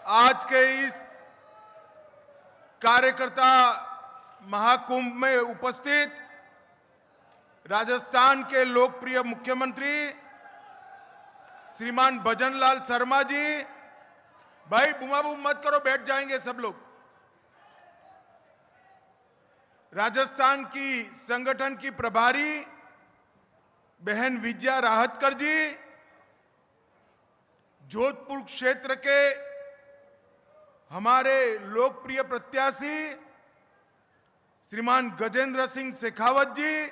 आज के इस कार्यकर्ता महाकुंभ में उपस्थित राजस्थान के लोकप्रिय मुख्यमंत्री श्रीमान भजनलाल शर्मा जी, भाई बुमाबूम मत करो, बैठ जाएंगे सब लोग। राजस्थान की संगठन की प्रभारी बहन विजया राहतकर जी, जोधपुर क्षेत्र के हमारे लोकप्रिय प्रत्याशी श्रीमान गजेंद्र सिंह शेखावत जी,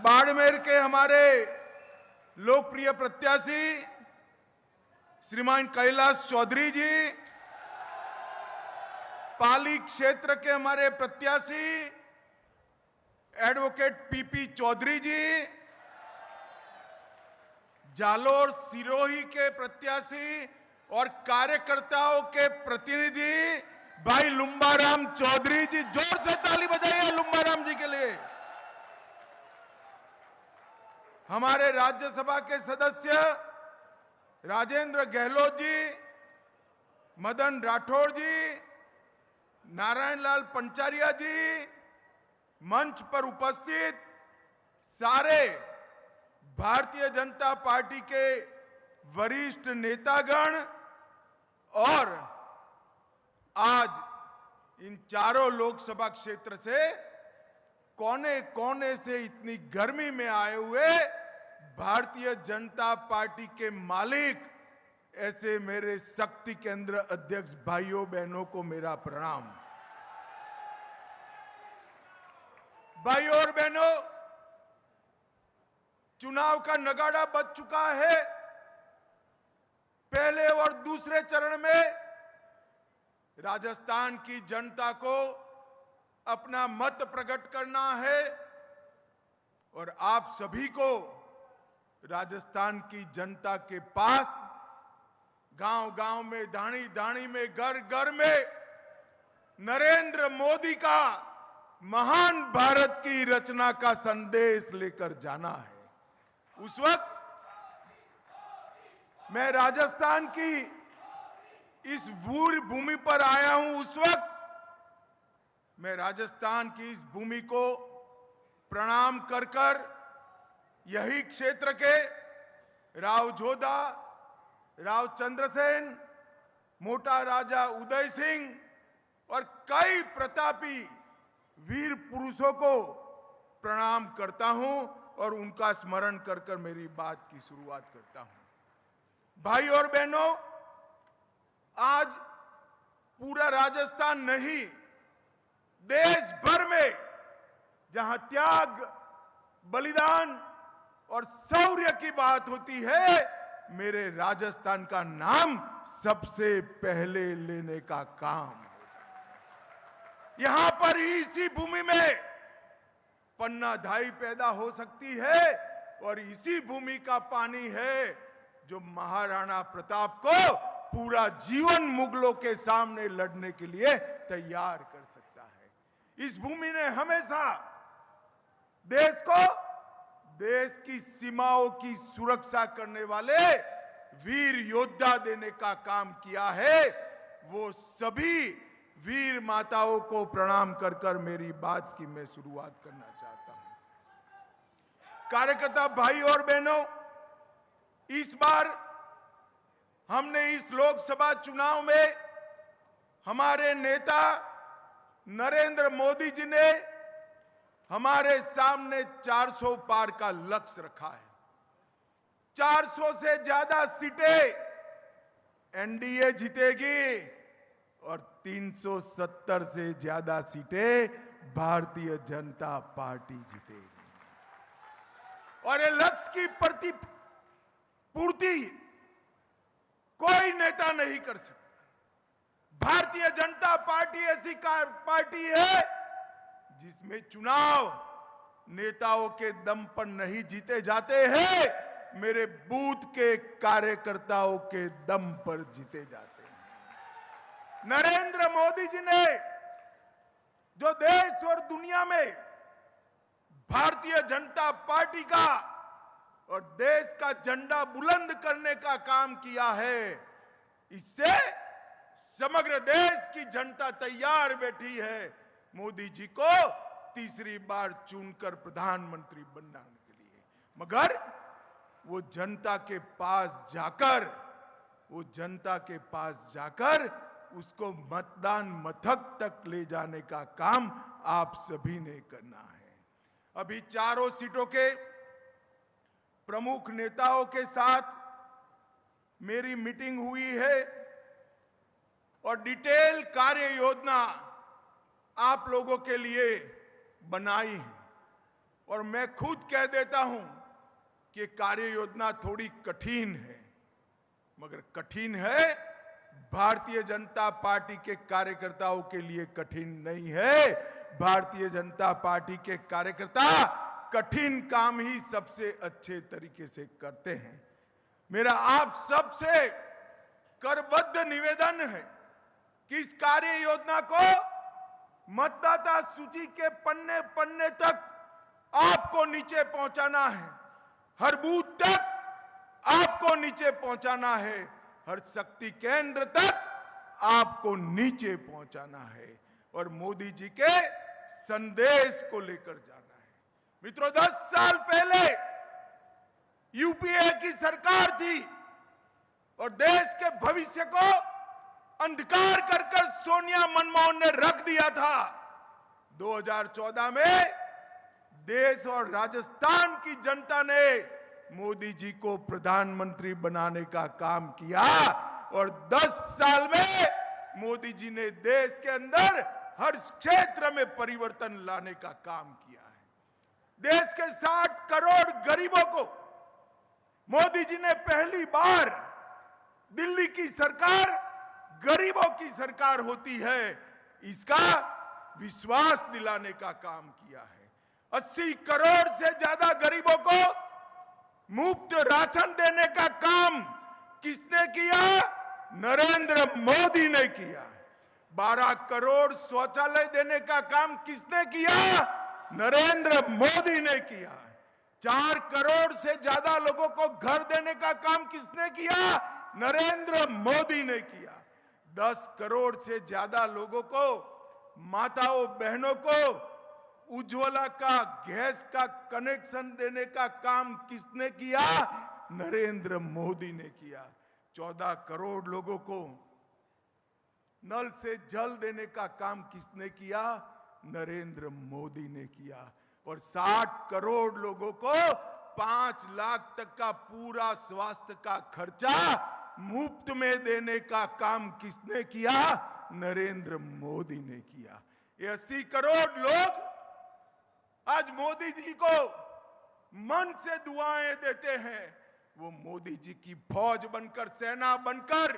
बाड़मेर के हमारे लोकप्रिय प्रत्याशी श्रीमान कैलाश चौधरी जी, पाली क्षेत्र के हमारे प्रत्याशी एडवोकेट पीपी चौधरी जी, जालोर सिरोही के प्रत्याशी और कार्यकर्ताओं के प्रतिनिधि भाई लुम्बाराम चौधरी जी, जोर से ताली बजाइए लुम्बाराम जी के लिए। हमारे राज्यसभा के सदस्य राजेंद्र गहलोत जी, मदन राठौड़ जी, नारायण लाल पंचारिया जी, मंच पर उपस्थित सारे भारतीय जनता पार्टी के वरिष्ठ नेतागण और आज इन चारों लोकसभा क्षेत्र से कोने कोने से इतनी गर्मी में आए हुए भारतीय जनता पार्टी के मालिक ऐसे मेरे शक्ति केंद्र अध्यक्ष भाइयों बहनों को मेरा प्रणाम। भाइयों और बहनों, चुनाव का नगाड़ा बज चुका है। पहले और दूसरे चरण में राजस्थान की जनता को अपना मत प्रकट करना है और आप सभी को राजस्थान की जनता के पास गांव-गांव में, दाणी-दाणी में, घर-घर में नरेंद्र मोदी का महान भारत की रचना का संदेश लेकर जाना है। उस वक्त मैं राजस्थान की इस वीर भूमि पर आया हूं। उस वक्त मैं राजस्थान की इस भूमि को प्रणाम कर कर यही क्षेत्र के राव जोधा, राव चंद्रसेन, मोटा राजा उदय सिंह और कई प्रतापी वीर पुरुषों को प्रणाम करता हूं और उनका स्मरण कर कर मेरी बात की शुरुआत करता हूं। भाई और बहनों, आज पूरा राजस्थान नहीं, देश भर में जहां त्याग, बलिदान और शौर्य की बात होती है, मेरे राजस्थान का नाम सबसे पहले लेने का काम होता है। यहां पर इसी भूमि में पन्ना धाई पैदा हो सकती है और इसी भूमि का पानी है जो महाराणा प्रताप को पूरा जीवन मुगलों के सामने लड़ने के लिए तैयार कर सकता है। इस भूमि ने हमेशा देश को, देश की सीमाओं की सुरक्षा करने वाले वीर योद्धा देने का काम किया है। वो सभी वीर माताओं को प्रणाम कर कर मेरी बात की मैं शुरुआत करना चाहता हूं। कार्यकर्ता भाई और बहनों, इस बार हमने इस लोकसभा चुनाव में हमारे नेता नरेंद्र मोदी जी ने हमारे सामने 400 पार का लक्ष्य रखा है। 400 से ज्यादा सीटें एनडीए जीतेगी और 370 से ज्यादा सीटें भारतीय जनता पार्टी जीतेगी और ये लक्ष्य की पूर्ति कोई नेता नहीं कर सकता। भारतीय जनता पार्टी ऐसी पार्टी है जिसमें चुनाव नेताओं के दम पर नहीं जीते जाते हैं, मेरे बूथ के कार्यकर्ताओं के दम पर जीते जाते हैं। नरेंद्र मोदी जी ने जो देश और दुनिया में भारतीय जनता पार्टी का और देश का झंडा बुलंद करने का काम किया है, इससे समग्र देश की जनता तैयार बैठी है मोदी जी को तीसरी बार चुनकर प्रधानमंत्री बनाने के लिए। मगर वो जनता के पास जाकर उसको मतदान मथक तक ले जाने का काम आप सभी ने करना है। अभी चारों सीटों के प्रमुख नेताओं के साथ मेरी मीटिंग हुई है और डिटेल कार्य योजना आप लोगों के लिए बनाई है। और मैं खुद कह देता हूं कि कार्य योजना थोड़ी कठिन है, मगर कठिन है भारतीय जनता पार्टी के कार्यकर्ताओं के लिए कठिन नहीं है। भारतीय जनता पार्टी के कार्यकर्ता कठिन काम ही सबसे अच्छे तरीके से करते हैं। मेरा आप सबसे करबद्ध निवेदन है कि इस कार्य योजना को मतदाता सूची के पन्ने पन्ने तक आपको नीचे पहुंचाना है, हर बूथ तक आपको नीचे पहुंचाना है, हर शक्ति केंद्र तक आपको नीचे पहुंचाना है और मोदी जी के संदेश को लेकर जाना है। मित्रों, 10 साल पहले यूपीए की सरकार थी और देश के भविष्य को अंधकार कर सोनिया मनमोहन ने रख दिया था। 2014 में देश और राजस्थान की जनता ने मोदी जी को प्रधानमंत्री बनाने का काम किया और 10 साल में मोदी जी ने देश के अंदर हर क्षेत्र में परिवर्तन लाने का काम किया है। देश के 60 करोड़ गरीबों को मोदी जी ने पहली बार, दिल्ली की सरकार गरीबों की सरकार होती है, इसका विश्वास दिलाने का काम किया है। 80 करोड़ से ज्यादा गरीबों को मुफ्त राशन देने का काम किसने किया? नरेंद्र मोदी ने किया। 12 करोड़ शौचालय देने का काम किसने किया? नरेंद्र मोदी ने किया। 4 करोड़ से ज्यादा लोगों को घर देने का काम किसने किया? नरेंद्र मोदी ने किया। 10 करोड़ से ज्यादा लोगों को, माताओं बहनों को उज्ज्वला का गैस का कनेक्शन देने का काम किसने किया? नरेंद्र मोदी ने किया। 14 करोड़ लोगों को नल से जल देने का काम किसने किया? नरेंद्र मोदी ने किया। और 60 करोड़ लोगों को 5 लाख तक का पूरा स्वास्थ्य का खर्चा मुफ्त में देने का काम किसने किया? नरेंद्र मोदी ने किया। ये 80 करोड़ लोग आज मोदी जी को मन से दुआएं देते हैं। वो मोदी जी की फौज बनकर, सेना बनकर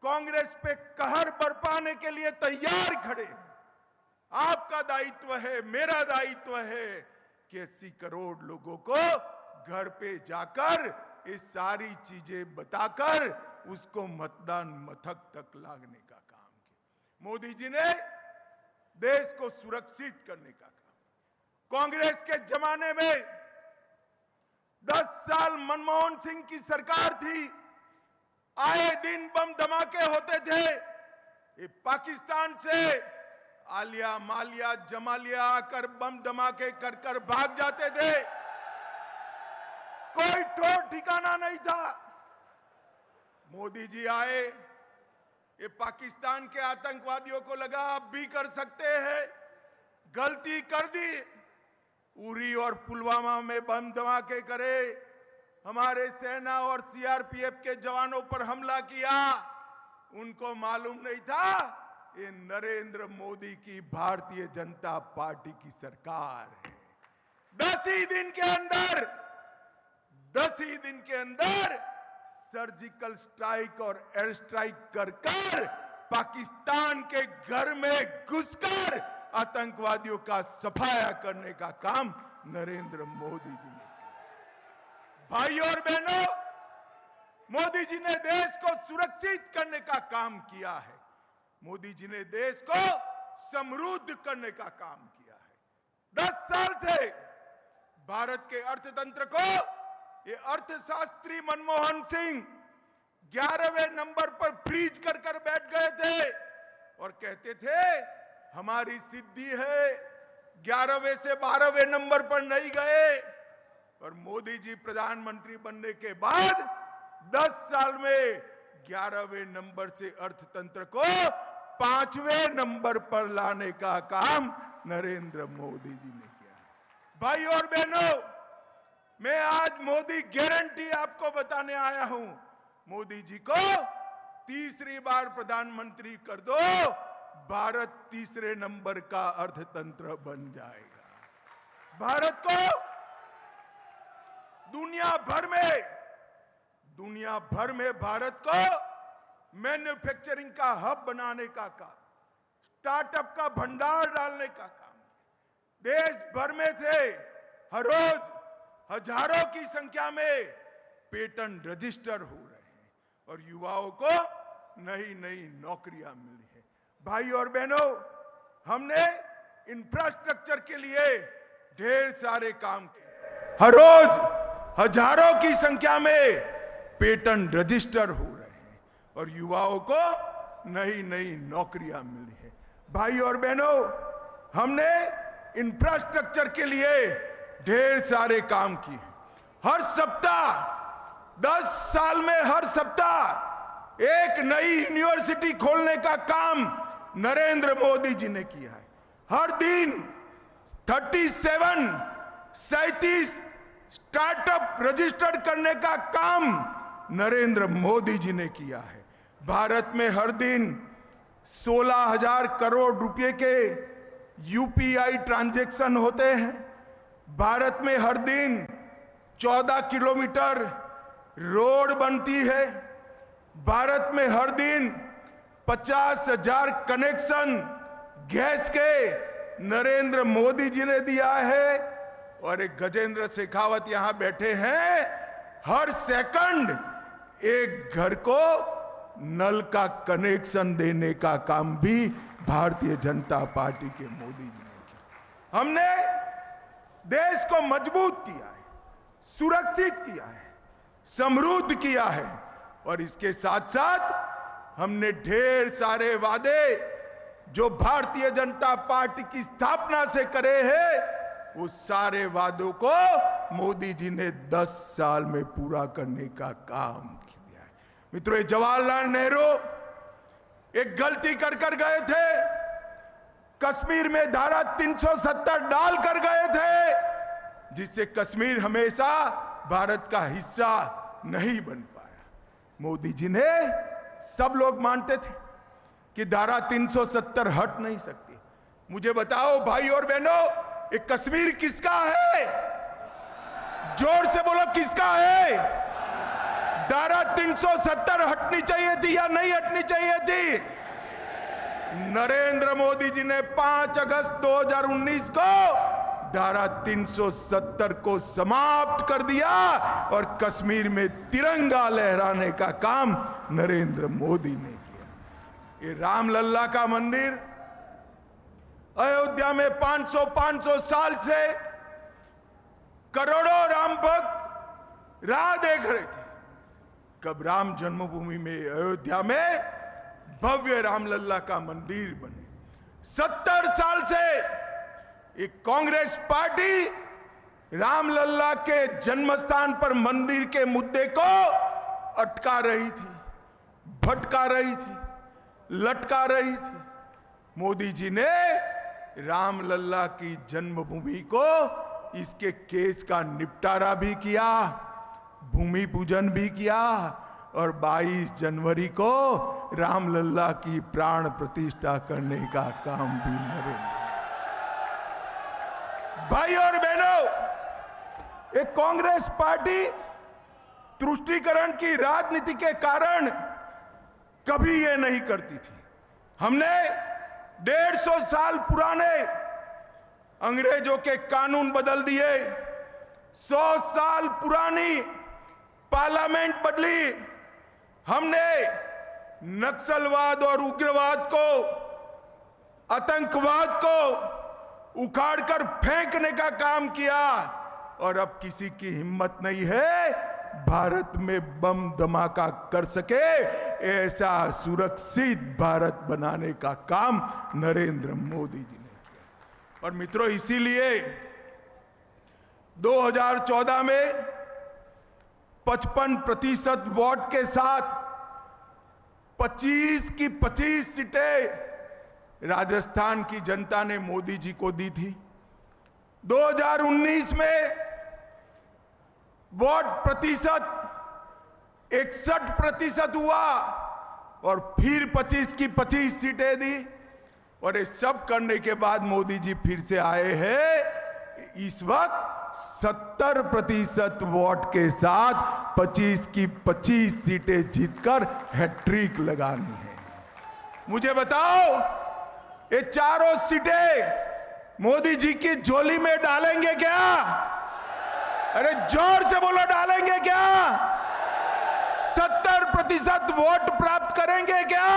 कांग्रेस पे कहर बरपाने के लिए तैयार खड़े हैं। आपका दायित्व है, मेरा दायित्व है कि 80 करोड़ लोगों को घर पे जाकर ये सारी चीजें बताकर उसको मतदान मथक तक लाने का काम किया। मोदी जी ने देश को सुरक्षित करने का काम। कांग्रेस के जमाने में 10 साल मनमोहन सिंह की सरकार थी, आए दिन बम धमाके होते थे। ये पाकिस्तान से आलिया मालिया जमालिया आकर बम धमाके कर कर भाग जाते थे, कोई ठोर ठिकाना नहीं था। मोदी जी आए, ये पाकिस्तान के आतंकवादियों को लगा आप भी कर सकते हैं, गलती कर दी, उरी और पुलवामा में बम धमाके करे, हमारे सेना और सीआरपीएफ के जवानों पर हमला किया। उनको मालूम नहीं था ये नरेंद्र मोदी की भारतीय जनता पार्टी की सरकार है। 10 ही दिन के अंदर सर्जिकल स्ट्राइक और एयर स्ट्राइक कर पाकिस्तान के घर में घुसकर आतंकवादियों का सफाया करने का काम नरेंद्र मोदी जी ने किया। भाई और बहनों, मोदी जी ने देश को सुरक्षित करने का काम किया है। मोदी जी ने देश को समृद्ध करने का काम किया है। 10 साल से भारत के अर्थतंत्र को ये अर्थशास्त्री मनमोहन सिंह 11वें नंबर पर फ्रीज कर कर बैठ गए थे और कहते थे हमारी सिद्धि है, 11वें से 12वें नंबर पर नहीं गए। और मोदी जी प्रधानमंत्री बनने के बाद 10 साल में 11वें नंबर से अर्थतंत्र को 5वें नंबर पर लाने का काम नरेंद्र मोदी जी ने किया। भाई और बहनों, मैं आज मोदी गारंटी आपको बताने आया हूं। मोदी जी को तीसरी बार प्रधानमंत्री कर दो, भारत तीसरे नंबर का अर्थतंत्र बन जाएगा। भारत को दुनिया भर में भारत को मैन्युफैक्चरिंग का हब बनाने का काम, स्टार्टअप का भंडार डालने का काम, देश भर में से हर रोज हजारों की संख्या में पेटेंट रजिस्टर हो रहे हैं और युवाओं को नई नई नौकरियां मिली है। भाई और बहनों, हमने इंफ्रास्ट्रक्चर के लिए ढेर सारे काम किए। हर रोज हजारों की संख्या में पेटेंट रजिस्टर हो रहे हैं और युवाओं को नई नई नौकरियां मिली है। भाई और बहनों, हमने इंफ्रास्ट्रक्चर के लिए ढेर सारे काम किए। हर सप्ताह 10 साल में हर सप्ताह एक नई यूनिवर्सिटी खोलने का काम नरेंद्र मोदी जी ने किया है। हर दिन 37 स्टार्टअप रजिस्टर्ड करने का काम नरेंद्र मोदी जी ने किया है। भारत में हर दिन 16,000 करोड़ रुपए के यूपीआई ट्रांजैक्शन होते हैं। भारत में हर दिन 14 किलोमीटर रोड बनती है। भारत में हर दिन 50,000 कनेक्शन गैस के नरेंद्र मोदी जी ने दिया है। और एक गजेंद्र शेखावत यहां बैठे हैं, हर सेकंड एक घर को नल का कनेक्शन देने का काम भी भारतीय जनता पार्टी के मोदी जी ने किया। हमने देश को मजबूत किया है, सुरक्षित किया है, समृद्ध किया है और इसके साथ साथ हमने ढेर सारे वादे जो भारतीय जनता पार्टी की स्थापना से करे हैं, उस सारे वादों को मोदी जी ने 10 साल में पूरा करने का काम किया है। मित्रों, जवाहरलाल नेहरू एक गलती कर गए थे। कश्मीर में धारा 370 डाल कर गए थे, जिससे कश्मीर हमेशा भारत का हिस्सा नहीं बन पाया। मोदी जी ने, सब लोग मानते थे कि धारा 370 हट नहीं सकती। मुझे बताओ भाई और बहनों, ये कश्मीर किसका है? जोर से बोलो, किसका है? धारा 370 हटनी चाहिए थी या नहीं हटनी चाहिए थी? नरेंद्र मोदी जी ने 5 अगस्त 2019 को धारा 370 को समाप्त कर दिया और कश्मीर में तिरंगा लहराने का काम नरेंद्र मोदी ने किया। ये रामलल्ला का मंदिर अयोध्या में 500 साल से करोड़ों राम भक्त राह देख रहे थे कब राम जन्मभूमि में अयोध्या में भव्य रामलल्ला का मंदिर बने। 70 साल से एक कांग्रेस पार्टी रामलल्ला के जन्मस्थान पर मंदिर के मुद्दे को अटका रही थी, भटका रही थी, लटका रही थी। मोदी जी ने रामलल्ला की जन्मभूमि को, इसके केस का निपटारा भी किया, भूमि पूजन भी किया और 22 जनवरी को रामलल्ला की प्राण प्रतिष्ठा करने का काम भी नरेंद्र। भाई और बहनों, एक कांग्रेस पार्टी तुष्टीकरण की राजनीति के कारण कभी ये नहीं करती थी। हमने 150 साल पुराने अंग्रेजों के कानून बदल दिए, 100 साल पुरानी पार्लियामेंट बदली। हमने नक्सलवाद और उग्रवाद को, आतंकवाद को उखाड़कर फेंकने का काम किया और अब किसी की हिम्मत नहीं है भारत में बम धमाका कर सके, ऐसा सुरक्षित भारत बनाने का काम नरेंद्र मोदी जी ने किया। और मित्रों, इसीलिए 2014 में 55% वोट के साथ 25 की 25 सीटें राजस्थान की जनता ने मोदी जी को दी थी। 2019 में वोट प्रतिशत 61% हुआ और फिर 25 की 25 सीटें दी। और ये सब करने के बाद मोदी जी फिर से आए हैं इस वक्त 70% वोट के साथ 25 की 25 सीटें जीतकर हैट्रिक लगानी है। मुझे बताओ, ये चारों सीटें मोदी जी की झोली में डालेंगे क्या? अरे जोर से बोलो, डालेंगे क्या? 70% वोट प्राप्त करेंगे क्या?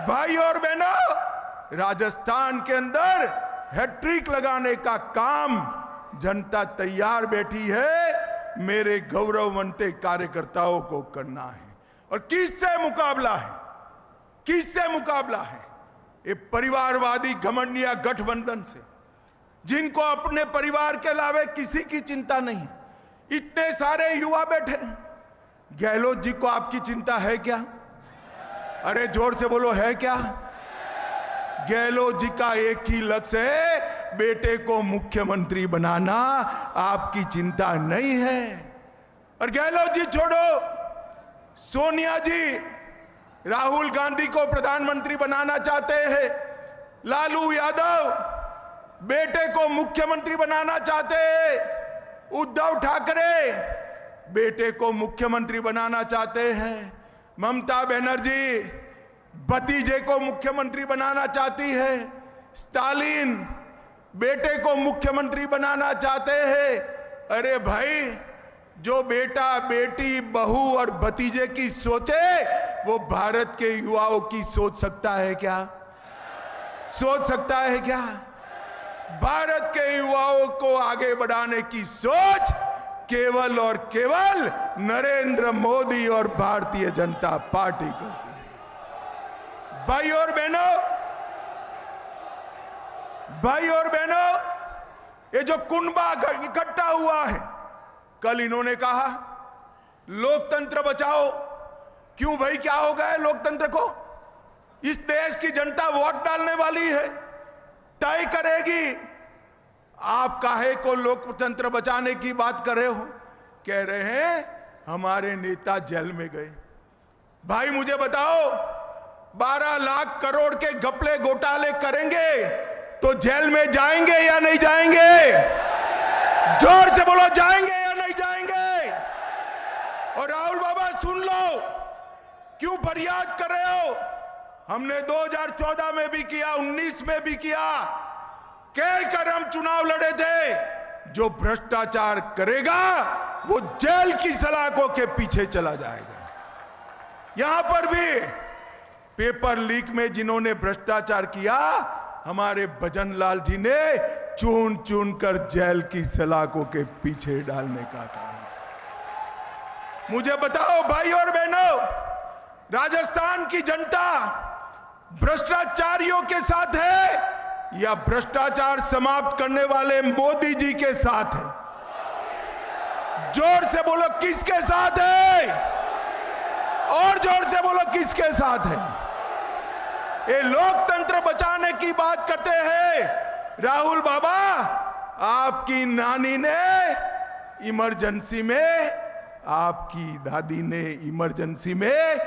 भाई और बहनों, राजस्थान के अंदर हैट्रिक लगाने का काम जनता तैयार बैठी है। मेरे गौरववंते कार्यकर्ताओं को करना है। और किससे मुकाबला है? किससे मुकाबला है? ये परिवारवादी घमंडिया गठबंधन से, जिनको अपने परिवार के अलावे किसी की चिंता नहीं। इतने सारे युवा बैठे। गहलोत जी को आपकी चिंता है क्या? अरे जोर से बोलो, है क्या? गहलोत जी का एक ही लक्ष्य है, बेटे को मुख्यमंत्री बनाना। आपकी चिंता नहीं है। और गहलोत जी छोड़ो, सोनिया जी राहुल गांधी को प्रधानमंत्री बनाना चाहते हैं। लालू यादव बेटे को मुख्यमंत्री बनाना चाहते हैं। उद्धव ठाकरे बेटे को मुख्यमंत्री बनाना चाहते हैं। ममता बनर्जी भतीजे को मुख्यमंत्री बनाना चाहती है। स्टालिन बेटे को मुख्यमंत्री बनाना चाहते हैं। अरे भाई, जो बेटा बेटी बहू और भतीजे की सोचे, वो भारत के युवाओं की सोच सकता है क्या? सोच सकता है क्या? भारत के युवाओं को आगे बढ़ाने की सोच केवल और केवल नरेंद्र मोदी और भारतीय जनता पार्टी करती है। भाई और बहनों, ये जो कुनबा इकट्ठा हुआ है, कल इन्होंने कहा लोकतंत्र बचाओ। क्यों भाई, क्या हो गया है लोकतंत्र को? इस देश की जनता वोट डालने वाली है, तय करेगी। आप काहे को लोकतंत्र बचाने की बात कर रहे हो? कह रहे हैं हमारे नेता जेल में गए। भाई मुझे बताओ, 12 लाख करोड़ के घपले घोटाले करेंगे तो जेल में जाएंगे या नहीं जाएंगे? जोर से बोलो, जाएंगे या नहीं जाएंगे? और राहुल बाबा सुन लो, क्यों फरियाद कर रहे हो? हमने 2014 में भी किया, 19 में भी किया, कहकर हम चुनाव लड़े थे। जो भ्रष्टाचार करेगा वो जेल की सलाखों के पीछे चला जाएगा। यहां पर भी पेपर लीक में जिन्होंने भ्रष्टाचार किया, हमारे भजनलाल जी ने चुन चुन कर जेल की सलाखों के पीछे डालने का काम। मुझे बताओ भाई और बहनों, राजस्थान की जनता भ्रष्टाचारियों के साथ है या भ्रष्टाचार समाप्त करने वाले मोदी जी के साथ है? जोर से बोलो, किसके साथ है? और जोर से बोलो, किसके साथ है? ये लोकतंत्र बचाने की बात करते हैं। राहुल बाबा, आपकी नानी ने इमरजेंसी में, आपकी दादी ने इमरजेंसी में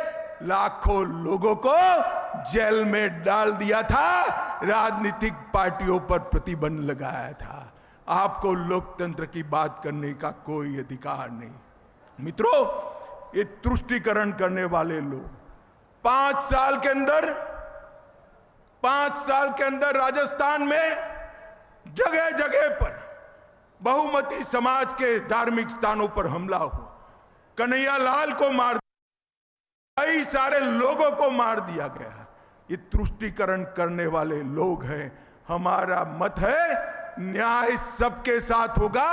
लाखों लोगों को जेल में डाल दिया था, राजनीतिक पार्टियों पर प्रतिबंध लगाया था। आपको लोकतंत्र की बात करने का कोई अधिकार नहीं। मित्रों, ये तुष्टीकरण करने वाले लोग 5 साल के अंदर राजस्थान में जगह जगह पर बहुमती समाज के धार्मिक स्थानों पर हमला हुआ। कन्हैया लाल को मार दिया, कई सारे लोगों को मार दिया गया। ये तुष्टीकरण करने वाले लोग हैं। हमारा मत है न्याय सबके साथ होगा।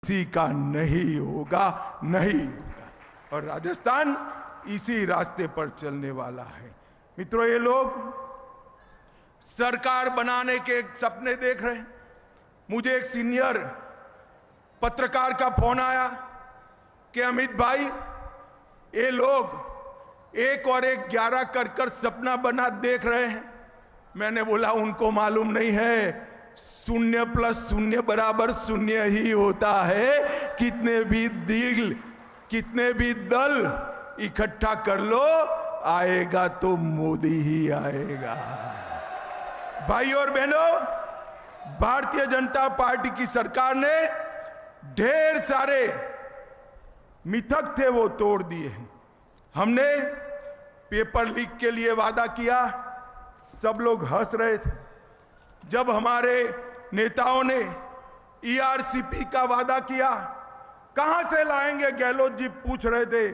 किसी का नहीं होगा, नहीं होगा। और राजस्थान इसी रास्ते पर चलने वाला है। मित्रों, ये लोग सरकार बनाने के सपने देख रहे हैं। मुझे एक सीनियर पत्रकार का फोन आया कि अमित भाई, ये लोग 1 और 1 11 कर कर सपना बना देख रहे हैं। मैंने बोला उनको मालूम नहीं है 0 + 0 = 0 ही होता है। कितने भी दल इकट्ठा कर लो, आएगा तो मोदी ही आएगा। भाई और बहनों, भारतीय जनता पार्टी की सरकार ने ढेर सारे मिथक थे वो तोड़ दिए हैं। हमने पेपर लीक के लिए वादा किया, सब लोग हंस रहे थे। जब हमारे नेताओं ने ERCP का वादा किया, कहां से लाएंगे, गहलोत जी पूछ रहे थे।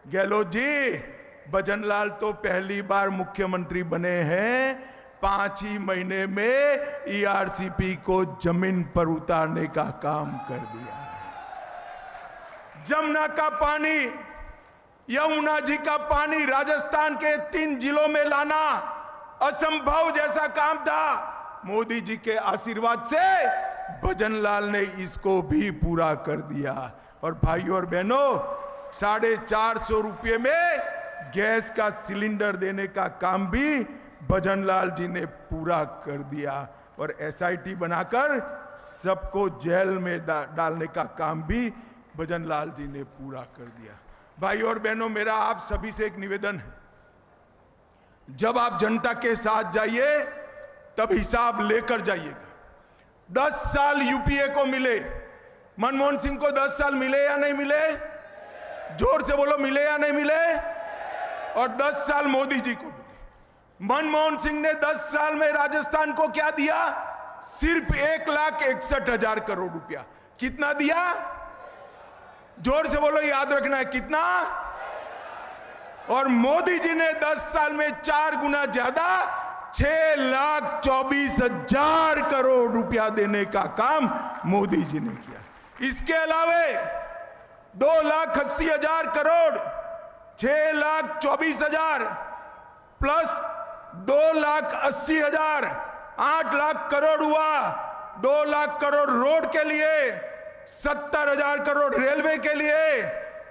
गहलोत जी, भजनलाल तो पहली बार मुख्यमंत्री बने हैं, 5 ही महीने में ERCP को जमीन पर उतारने का काम कर दिया है। जमुना का पानी, यमुना जी का पानी राजस्थान के 3 जिलों में लाना असंभव जैसा काम था। मोदी जी के आशीर्वाद से भजनलाल ने इसको भी पूरा कर दिया। और भाइयों और बहनों, 450 रुपये में गैस का सिलेंडर देने का काम भी भजनलाल जी ने पूरा कर दिया। और SIT बनाकर सबको जेल में डालने का काम भी भजनलाल जी ने पूरा कर दिया। भाई और बहनों, मेरा आप सभी से एक निवेदन है, जब आप जनता के साथ जाइए तब हिसाब लेकर जाइएगा। 10 साल UPA को मिले, मनमोहन सिंह को 10 साल मिले या नहीं मिले? जोर से बोलो, मिले या नहीं मिले? और 10 साल मोदी जी को मिले। मनमोहन सिंह ने 10 साल में राजस्थान को क्या दिया? सिर्फ 1,61,000 करोड़ रुपया। कितना दिया? जोर से बोलो, याद रखना है, कितना? और मोदी जी ने 10 साल में 4 गुना ज्यादा 6,24,000 करोड़ रुपया देने का काम मोदी जी ने किया। इसके अलावे 2,80,000 करोड़, 6,24,000 प्लस 2,80,000, 8 लाख करोड़ हुआ। 2 लाख करोड़ रोड के लिए, 70,000 करोड़ रेलवे के लिए,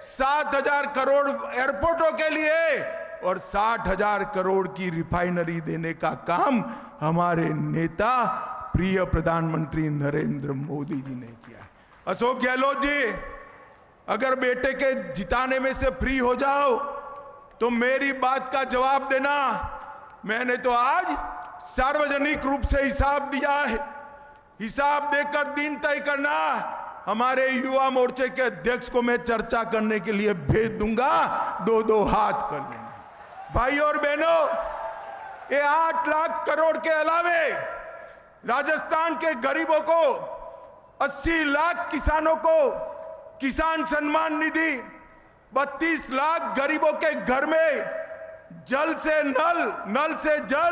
7,000 करोड़ एयरपोर्टों के लिए और 60,000 करोड़ की रिफाइनरी देने का काम हमारे नेता प्रिय प्रधानमंत्री नरेंद्र मोदी जी ने किया। अशोक गहलोत जी, अगर बेटे के जिताने में से फ्री हो जाओ तो मेरी बात का जवाब देना। मैंने तो आज सार्वजनिक रूप से हिसाब दिया है। हिसाब देकर दिन तय करना। हमारे युवा मोर्चे के अध्यक्ष को मैं चर्चा करने के लिए भेज दूंगा, 2-2 हाथ कर लेंगे। भाई और बहनों, ये 8 लाख करोड़ के अलावे राजस्थान के गरीबों को, 80 लाख किसानों को किसान सम्मान निधि, 32 लाख गरीबों के घर में जल से नल, नल से जल